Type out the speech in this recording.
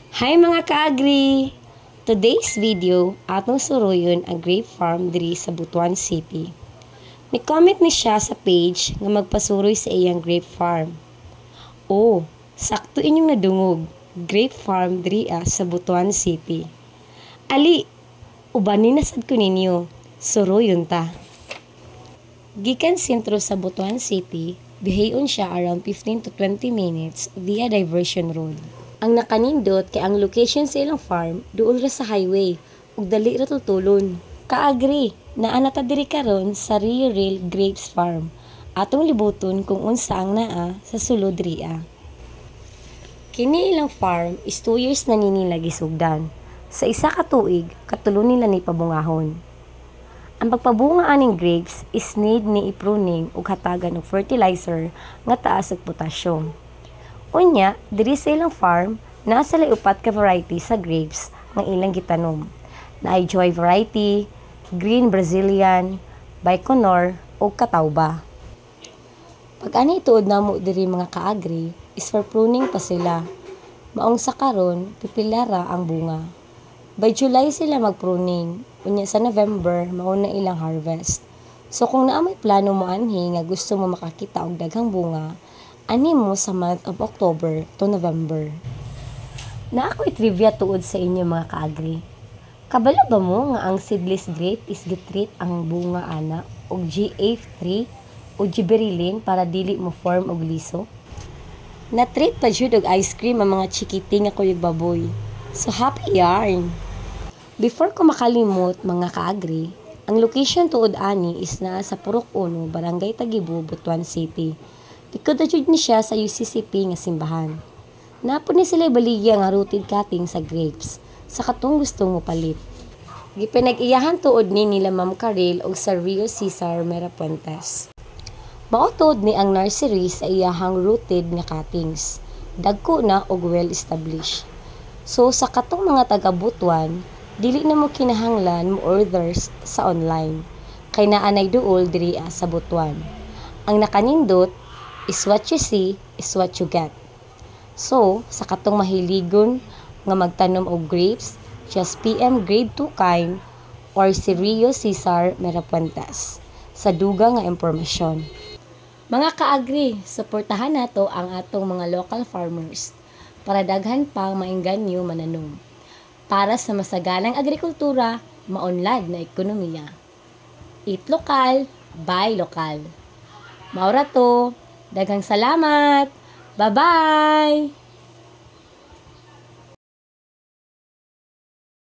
Hi mga ka-agri! Today's video, atong suruyon ang grape farm diri sa Butuan City. Ni-comment ni siya sa page nga magpasuroy sa iyang grape farm. Oh, sakto inyong nadungog, grape farm diri sa Butuan City. Ali, ubanin na sad ko ninyo, suruyon ta. Gikan sentro sa Butuan City, bihayon siya around 15 to 20 minutes via diversion road. Ang nakanindot kay ang location sa ilang farm duol ra sa highway ug dali ra tutulon. Kaagri, naa na ta diri karon sa Rio Real Grapes Farm. Atong libuton kung unsa ang naa sa sulod ria. Kini ilang farm is 2 years na nila gisugdan. Sa isa ka tuig, katulo nila ni pabungahon. Ang pagpabunga aning grapes is need ni i-pruning ug hatagan og fertilizer nga taas og potassium. Unya, diri sa ilang farm, nasa lay upat ka variety sa grapes nga ilang gitanom. Naay Joy variety, Green Brazilian, Baikonur, o Catawba. Pag ani tuod namo diri mga kaagri, is for pruning pa sila. Maong sa karon, pipilara ang bunga. By July sila magpruning, unya sa November, mao na ilang harvest. So kung naa may plano mo anhi nga gusto mo makakita og daghang bunga, ani mo sa month of October to November. Na ako'y trivia tuod sa inyo mga kaagri. Kabalo ba mo nga ang seedless grape is gitreat ang bunga ana og GF3 o gibberellin para dili mo form og liso? Na-treat pa jud og ice cream ang mga chikiti nga kuyog baboy. So happy yarn! Before ko makalimot mga kaagri, ang location tuod ani is naa sa Purok 1, Barangay Tagibo, Butuan City. Likod na jud ni siya sa UCCP nga simbahan. Napod ni sila baligya nga rooted cutting sa grapes, sa katong gustong mo palit. Gipinag-iyahan tuod ni nila Ma'am Karel og sa Rio Cesar Merapuentes. Maotod ni ang nursery sa iyahang rooted nga cuttings. Dagko na og well established. So sa katong mga taga-Butuan, dili na mo kinahanglan mo orders sa online. Kay naanay duol diri sa Butuan. Ang nakanindot is what you see, is what you get. So, sa katong mahiligon nga magtanom og grapes, just PM grade 2 kind or si Rio Cesar Merapuentes sa duga nga impormasyon. Mga kaagri, suportahan nato ang atong mga local farmers para daghan pang maengganyo mananom. Para sa masaganang agrikultura, maunlad na ekonomiya. Eat lokal, buy lokal. Maura to. Daghang salamat! Bye-bye!